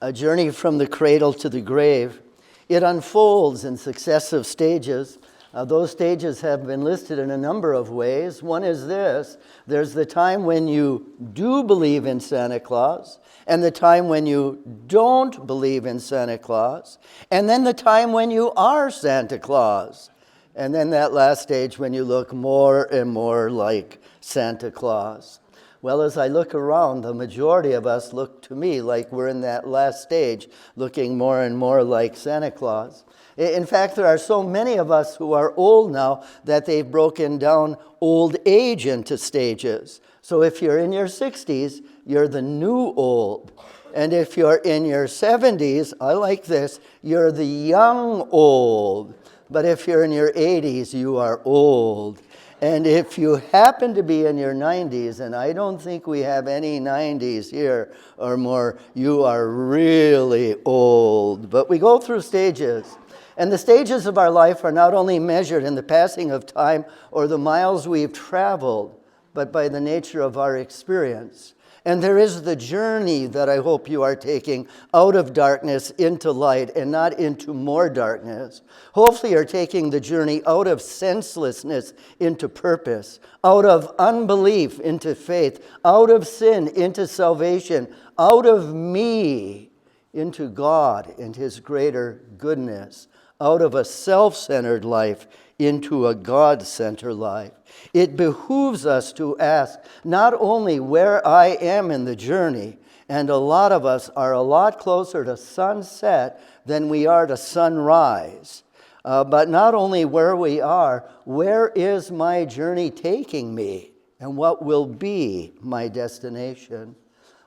a journey from the cradle to the grave. It unfolds in successive stages. Those stages have been listed in a number of ways. One is this: there's the time when you do believe in Santa Claus, and the time when you don't believe in Santa Claus, and then the time when you are Santa Claus, and then that last stage when you look more and more like Santa Claus. Well, as I look around, the majority of us look to me like we're in that last stage, looking more and more like Santa Claus. In fact, there are so many of us who are old now that they've broken down old age into stages. So if you're in your 60s, you're the new old. And if you're in your 70s, I like this, you're the young old. But if you're in your 80s, you are old. And if you happen to be in your 90s, and I don't think we have any 90s here or more, you are really old. But we go through stages. And the stages of our life are not only measured in the passing of time or the miles we've traveled, but by the nature of our experience. And there is the journey that I hope you are taking out of darkness into light and not into more darkness. Hopefully you're taking the journey out of senselessness into purpose, out of unbelief into faith, out of sin into salvation, out of me into God and His greater goodness, out of a self-centered life into a God-centered life. It behooves us to ask not only where I am in the journey, and a lot of us are a lot closer to sunset than we are to sunrise, but not only where we are, where is my journey taking me, and what will be my destination?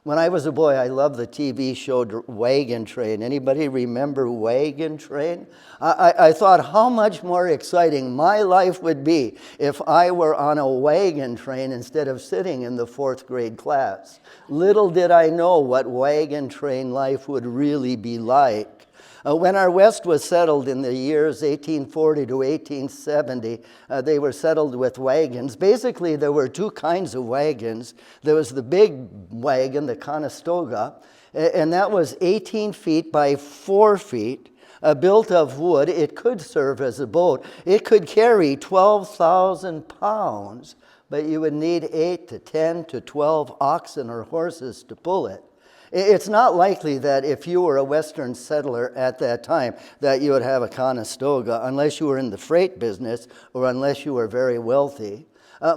When I was a boy, I loved the TV show Wagon Train. Anybody remember Wagon Train? I thought how much more exciting my life would be if I were on a wagon train instead of sitting in the 4th grade class. Little did I know what wagon train life would really be like. When our West was settled in the years 1840 to 1870, they were settled with wagons. Basically, there were two kinds of wagons. There was the big wagon, the Conestoga, and that was 18 feet by 4 feet, built of wood. It could serve as a boat. It could carry 12,000 pounds, but you would need 8 to 10 to 12 oxen or horses to pull it. It's not likely that if you were a Western settler at that time that you would have a Conestoga unless you were in the freight business or unless you were very wealthy.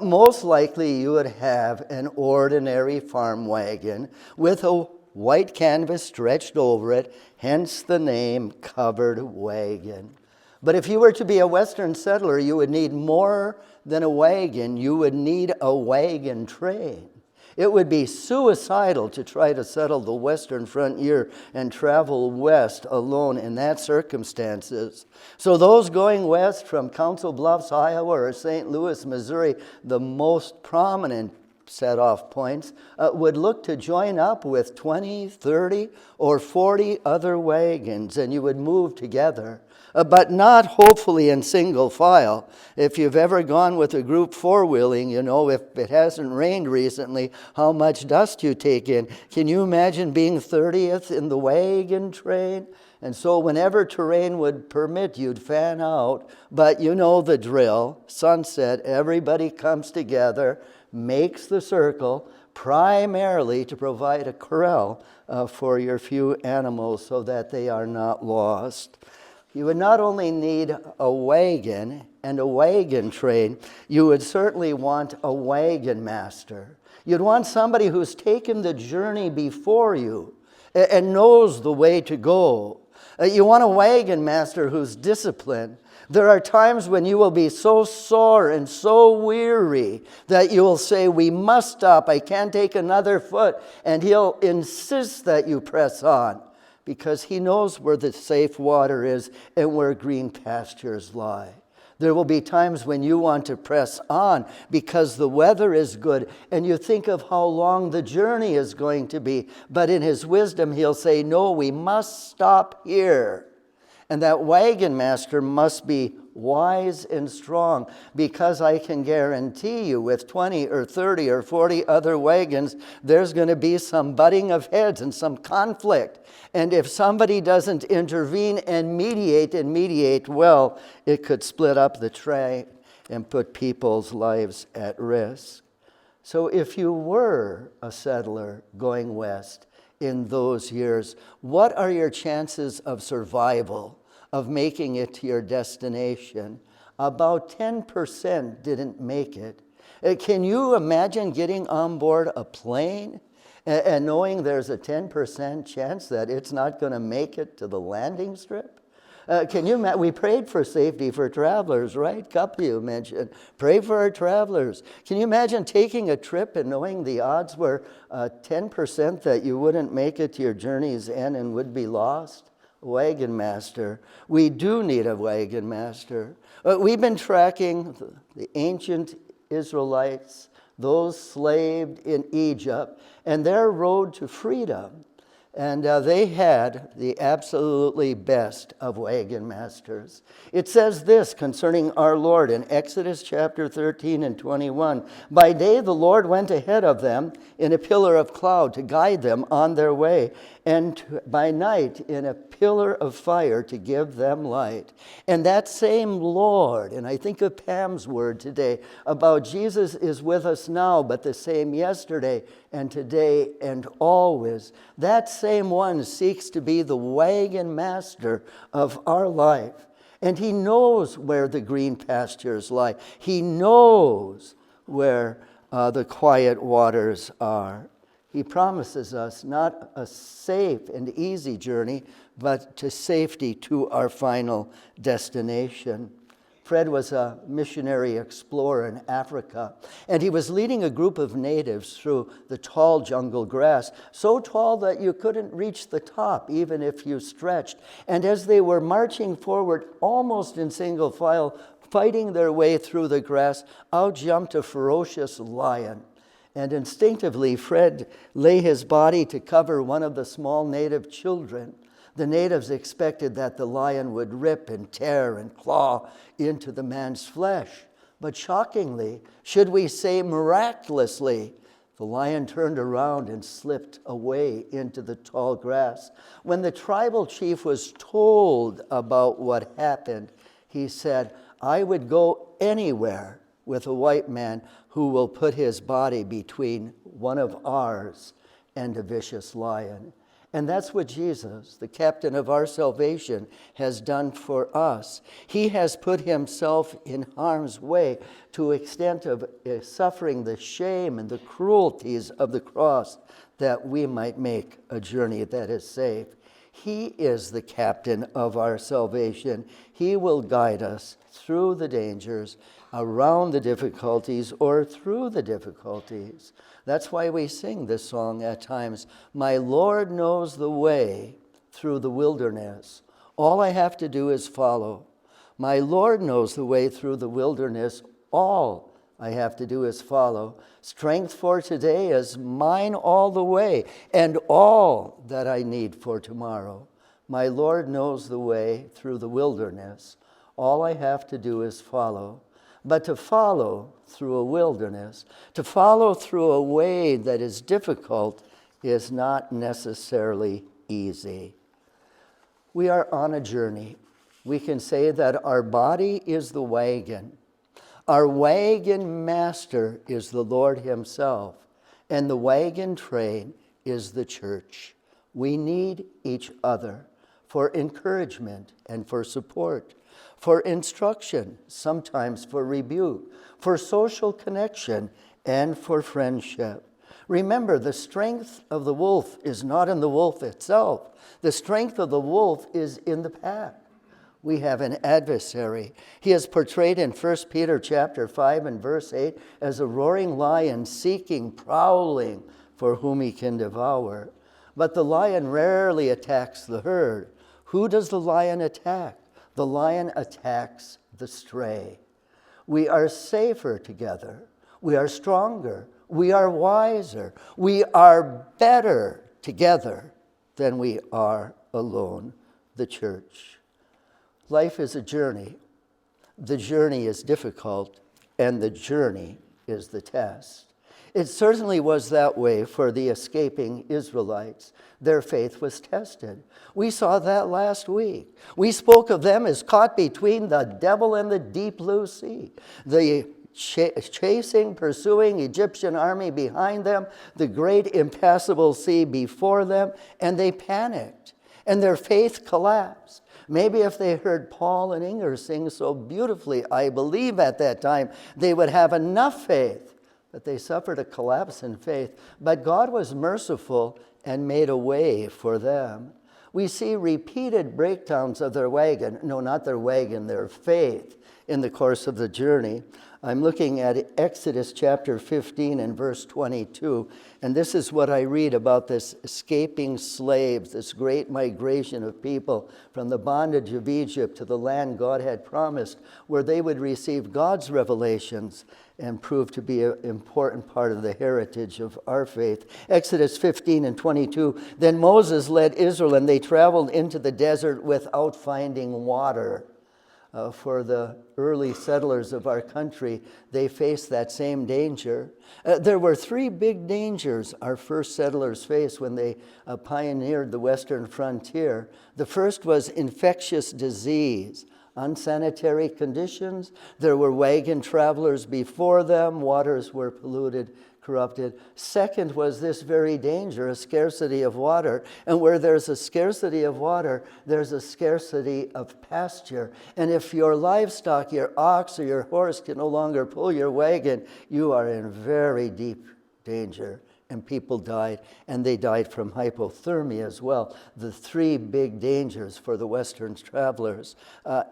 Most likely you would have an ordinary farm wagon with a white canvas stretched over it, hence the name covered wagon. But if you were to be a Western settler, you would need more than a wagon. You would need a wagon train. It would be suicidal to try to settle the western frontier and travel west alone in that circumstances. So those going west from Council Bluffs, Iowa, or St. Louis, Missouri, the most prominent set-off points, would look to join up with 20, 30, or 40 other wagons, and you would move together. But not hopefully in single file. If you've ever gone with a group four-wheeling, you know if it hasn't rained recently, how much dust you take in. Can you imagine being 30th in the wagon train? And so whenever terrain would permit, you'd fan out. But you know the drill. Sunset, everybody comes together, makes the circle, primarily to provide a corral for your few animals so that they are not lost. You would not only need a wagon and a wagon train, you would certainly want a wagon master. You'd want somebody who's taken the journey before you and knows the way to go. You want a wagon master who's disciplined. There are times when you will be so sore and so weary that you will say, we must stop, I can't take another foot. And he'll insist that you press on, because he knows where the safe water is and where green pastures lie. There will be times when you want to press on because the weather is good and you think of how long the journey is going to be. But in his wisdom, he'll say, no, we must stop here. And that wagon master must be wise and strong, because I can guarantee you with 20 or 30 or 40 other wagons, there's going to be some butting of heads and some conflict. And if somebody doesn't intervene and mediate well, it could split up the train and put people's lives at risk. So if you were a settler going west in those years, what are your chances of survival, of making it to your destination? About 10% didn't make it. Can you imagine getting on board a plane and knowing there's a 10% chance that it's not going to make it to the landing strip? We prayed for safety for travelers, right? Couple you mentioned. Pray for our travelers. Can you imagine taking a trip and knowing the odds were 10% that you wouldn't make it to your journey's end and would be lost? Wagon master. We do need a wagon master. We've been tracking the ancient Israelites, those slaved in Egypt, and their road to freedom. And they had the absolutely best of wagon masters. It says this concerning our Lord in Exodus chapter 13 and 21. By day the Lord went ahead of them in a pillar of cloud to guide them on their way, and by night in a pillar of fire to give them light. And that same Lord, and I think of Pam's word today about Jesus is with us now, but the same yesterday and today and always. That same one seeks to be the wagon master of our life. And he knows where the green pastures lie. He knows where the quiet waters are. He promises us not a safe and easy journey, but to safety to our final destination. Fred was a missionary explorer in Africa, and he was leading a group of natives through the tall jungle grass, so tall that you couldn't reach the top even if you stretched. And as they were marching forward almost in single file, fighting their way through the grass, out jumped a ferocious lion. And instinctively, Fred lay his body to cover one of the small native children. The natives expected that the lion would rip and tear and claw into the man's flesh. But shockingly, should we say miraculously, the lion turned around and slipped away into the tall grass. When the tribal chief was told about what happened, he said, "I would go anywhere with a white man who will put his body between one of ours and a vicious lion." And that's what Jesus, the captain of our salvation, has done for us. He has put himself in harm's way to the extent of suffering the shame and the cruelties of the cross that we might make a journey that is safe. He is the captain of our salvation. He will guide us through the dangers, around the difficulties, or through the difficulties. That's why we sing this song at times. My Lord knows the way through the wilderness. All I have to do is follow. My Lord knows the way through the wilderness. All I have to do is follow. Strength for today is mine all the way, and all that I need for tomorrow. My Lord knows the way through the wilderness. All I have to do is follow. But to follow through a wilderness, to follow through a way that is difficult, is not necessarily easy. We are on a journey. We can say that our body is the wagon. Our wagon master is the Lord himself, and the wagon train is the church. We need each other for encouragement and for support, for instruction, sometimes for rebuke, for social connection, and for friendship. Remember, the strength of the wolf is not in the wolf itself. The strength of the wolf is in the pack. We have an adversary. He is portrayed in 1 Peter chapter 5 and verse 8 as a roaring lion seeking, prowling for whom he can devour. But the lion rarely attacks the herd. Who does the lion attack? The lion attacks the stray. We are safer together. We are stronger. We are wiser. We are better together than we are alone, the church. Life is a journey. the journey is difficult, and the journey is the test. It certainly was that way for the escaping Israelites. Their faith was tested. We saw that last week. We spoke of them as caught between the devil and the deep blue sea. The chasing, pursuing Egyptian army behind them, the great impassable sea before them, and they panicked, and their faith collapsed. Maybe if they heard Paul and Inger sing so beautifully, I believe at that time, they would have enough faith. But they suffered a collapse in faith. But God was merciful and made a way for them. We see repeated breakdowns of their wagon. No, not their wagon, their faith in the course of the journey. I'm looking at Exodus chapter 15 and verse 22, and this is what I read about this escaping slaves, this great migration of people from the bondage of Egypt to the land God had promised, where they would receive God's revelations and prove to be an important part of the heritage of our faith. Exodus 15 and 22, then Moses led Israel, and they traveled into the desert without finding water. For the early settlers of our country, they faced that same danger. There were three big dangers our first settlers faced when they pioneered the western frontier. The first was infectious disease, unsanitary conditions. There were wagon travelers before them. Waters were polluted, corrupted. Second was this very danger, a scarcity of water. And where there's a scarcity of water, there's a scarcity of pasture. And if your livestock, your ox or your horse can no longer pull your wagon, you are in very deep danger. And people died, and they died from hypothermia as well. The three big dangers for the Western travelers.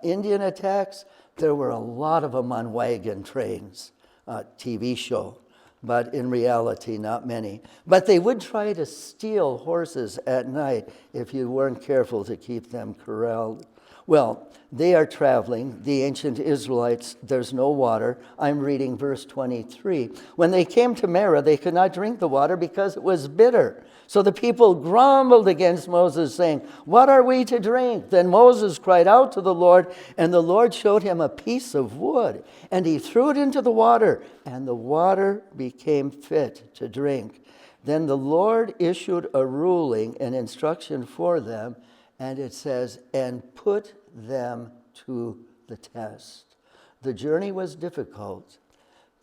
Indian attacks, there were a lot of them on wagon trains, TV show. But in reality, not many. But they would try to steal horses at night if you weren't careful to keep them corralled. Well, they are traveling, the ancient Israelites, there's no water. I'm reading verse 23. When they came to Marah, they could not drink the water because it was bitter. So the people grumbled against Moses, saying, "What are we to drink?" Then Moses cried out to the Lord, and the Lord showed him a piece of wood, and he threw it into the water, and the water became fit to drink. Then the Lord issued a ruling, an instruction for them, and it says, and put them to the test. The journey was difficult.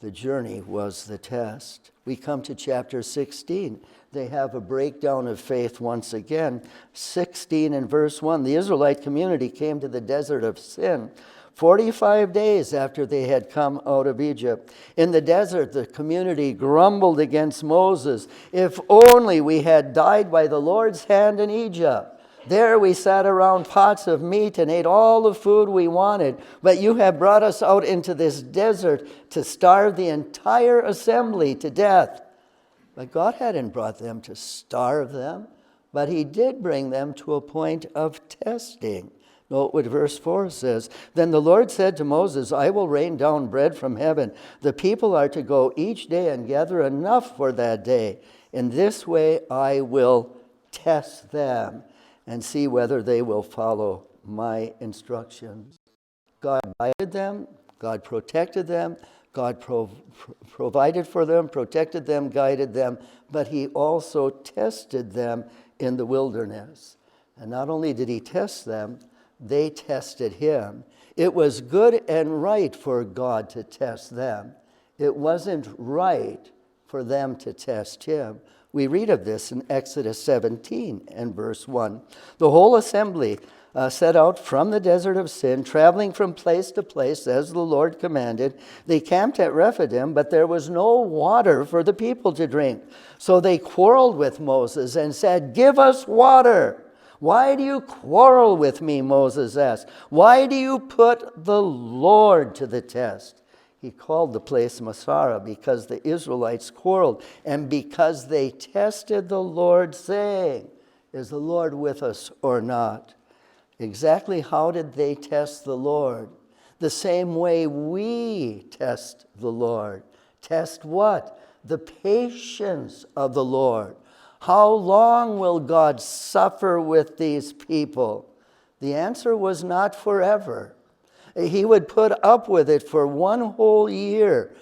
The journey was the test. We come to chapter 16. They have a breakdown of faith once again. 16 and verse 1, the Israelite community came to the desert of Sin 45 days after they had come out of Egypt. In the desert, the community grumbled against Moses. If only we had died by the Lord's hand in Egypt. There we sat around pots of meat and ate all the food we wanted. But you have brought us out into this desert to starve the entire assembly to death. But God hadn't brought them to starve them, but he did bring them to a point of testing. Note what verse 4 says. Then the Lord said to Moses, I will rain down bread from heaven. The people are to go each day and gather enough for that day. In this way I will test them and see whether they will follow my instructions. God guided them, God protected them, God provided for them, protected them, guided them, but he also tested them in the wilderness. And not only did he test them, they tested him. It was good and right for God to test them. It wasn't right for them to test him. We read of this in Exodus 17 and verse 1. The whole assembly set out from the desert of Sin, traveling from place to place as the Lord commanded. They camped at Rephidim, but there was no water for the people to drink. So they quarreled with Moses and said, "Give us water." "Why do you quarrel with me?" Moses asked. "Why do you put the Lord to the test?" He called the place Massah because the Israelites quarreled and because they tested the Lord, saying, "Is the Lord with us or not?" Exactly how did they test the Lord? The same way we test the Lord. Test what? The patience of the Lord. How long will God suffer with these people? The answer was not forever. He would put up with it for 1 whole year.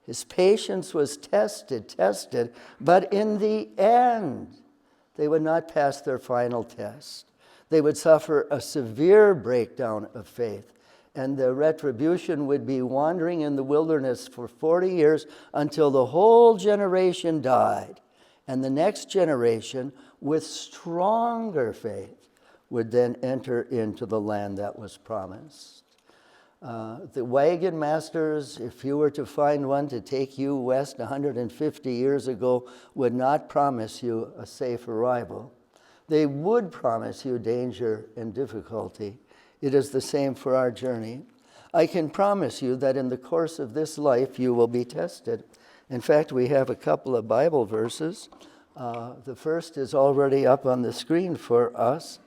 His patience was tested, but in the end, they would not pass their final test. They would suffer a severe breakdown of faith, and the retribution would be wandering in the wilderness for 40 years until the whole generation died. And the next generation, with stronger faith, would then enter into the land that was promised. The wagon masters, if you were to find one to take you west 150 years ago, would not promise you a safe arrival. They would promise you danger and difficulty. It is the same for our journey. I can promise you that in the course of this life you will be tested. In fact, we have a couple of Bible verses. The first is already up on the screen for us.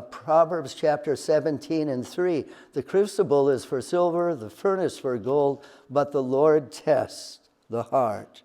Proverbs chapter 17 and 3. The crucible is for silver, the furnace for gold, but the Lord tests the heart.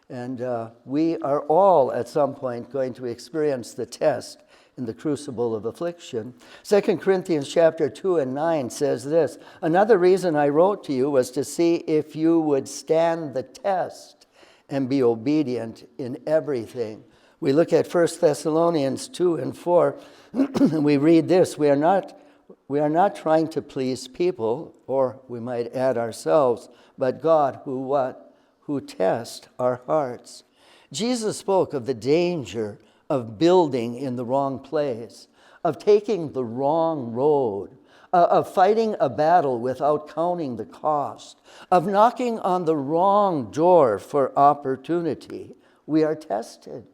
And we are all at some point going to experience the test in the crucible of affliction. 2 Corinthians chapter 2 and 9 says this, another reason I wrote to you was to see if you would stand the test and be obedient in everything. We look at 1 Thessalonians 2 and 4, and we read this, we are not trying to please people, or we might add ourselves, but God who tests our hearts. Jesus spoke of the danger of building in the wrong place, of taking the wrong road, of fighting a battle without counting the cost, of knocking on the wrong door for opportunity. We are tested.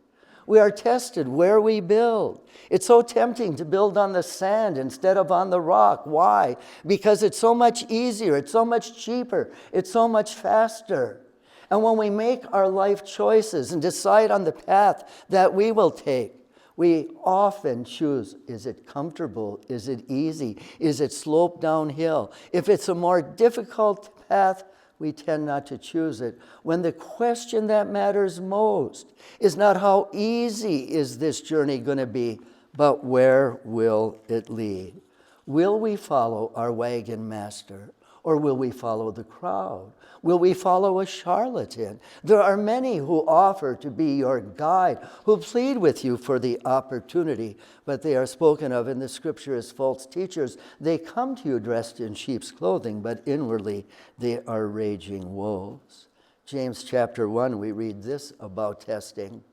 We are tested where we build. It's so tempting to build on the sand instead of on the rock. Why? Because it's so much easier, it's so much cheaper, it's so much faster. And when we make our life choices and decide on the path that we will take, we often choose, is it comfortable? Is it easy? Is it sloped downhill? If it's a more difficult path, we tend not to choose it. When the question that matters most is not how easy is this journey going to be, but where will it lead? Will we follow our wagon master, or will we follow the crowd? Will we follow a charlatan? There are many who offer to be your guide, who plead with you for the opportunity, but they are spoken of in the scripture as false teachers. They come to you dressed in sheep's clothing, but inwardly they are raging wolves. James chapter 1, we read this about testing.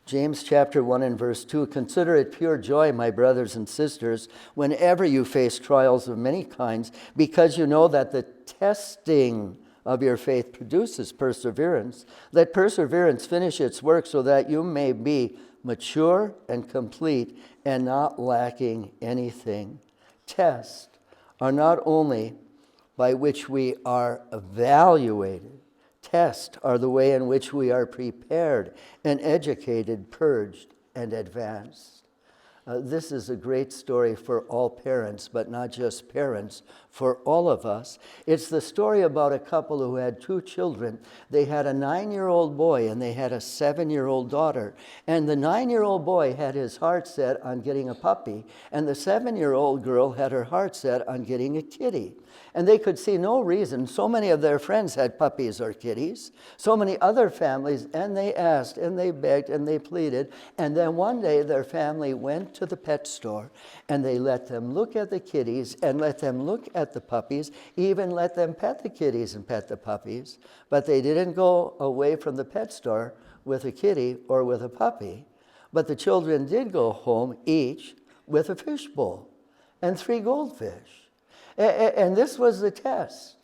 James chapter 1 and verse 2, consider it pure joy, my brothers and sisters, whenever you face trials of many kinds, because you know that the testing of your faith produces perseverance. Let perseverance finish its work so that you may be mature and complete and not lacking anything. Tests are not only by which we are evaluated, tests are the way in which we are prepared and educated, purged, and advanced. This is a great story for all parents, but not just parents, for all of us. It's the story about a couple who had 2 children. They had a 9-year-old boy and they had a 7-year-old daughter. And the 9-year-old boy had his heart set on getting a puppy, and the 7-year-old girl had her heart set on getting a kitty. And they could see no reason. So many of their friends had puppies or kitties. So many other families, and they asked, and they begged, and they pleaded. And then one day their family went to the pet store, and they let them look at the kitties and let them look at the puppies, even let them pet the kitties and pet the puppies. But they didn't go away from the pet store with a kitty or with a puppy. But the children did go home each with a fishbowl and 3 goldfish. And this was the test.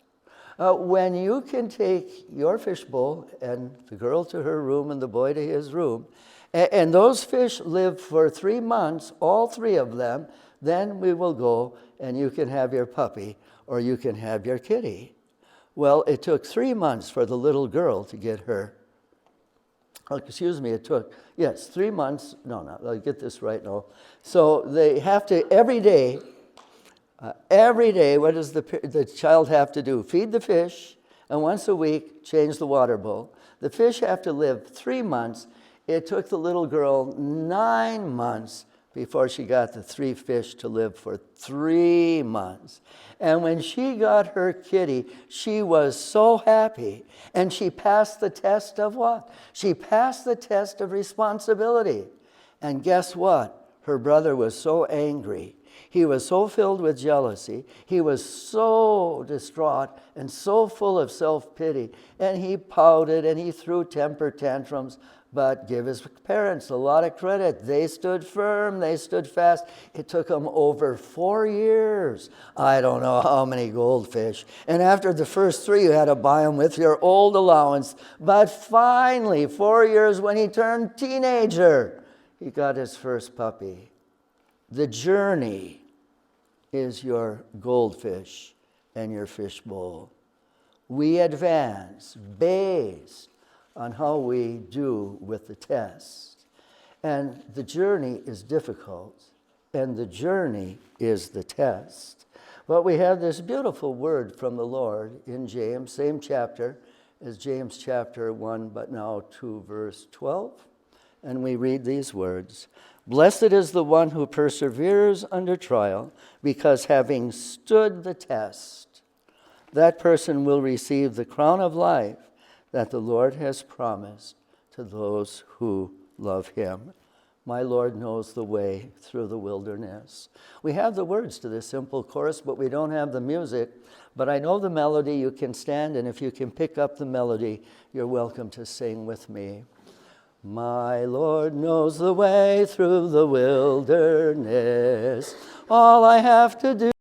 When you can take your fishbowl and the girl to her room and the boy to his room, and those fish live for 3 months, all 3 of them, then we will go and you can have your puppy or you can have your kitty. Well, it took 3 months for the little girl to get her. It took 3 months. No, I'll get this right now. So they have to, every day, what does the child have to do? Feed the fish, and once a week, change the water bowl. The fish have to live 3 months. It took the little girl 9 months before she got the 3 fish to live for 3 months. And when she got her kitty, she was so happy. And she passed the test of what? She passed the test of responsibility. And guess what? Her brother was so angry. He was so filled with jealousy. He was so distraught and so full of self-pity. And he pouted and he threw temper tantrums. But give his parents a lot of credit. They stood firm. They stood fast. It took them over 4 years. I don't know how many goldfish. And after the first 3, you had to buy them with your old allowance. But finally, 4 years when he turned teenager, he got his first puppy. The journey is your goldfish and your fishbowl. We advance based on how we do with the test. And the journey is difficult, and the journey is the test. But we have this beautiful word from the Lord in James, same chapter as James chapter 1, but now 2, verse 12. And we read these words, "Blessed is the one who perseveres under trial, because having stood the test, that person will receive the crown of life that the Lord has promised to those who love him." My Lord knows the way through the wilderness. We have the words to this simple chorus, but we don't have the music. But I know the melody. You can stand, and if you can pick up the melody, you're welcome to sing with me. My Lord knows the way through the wilderness. All I have to do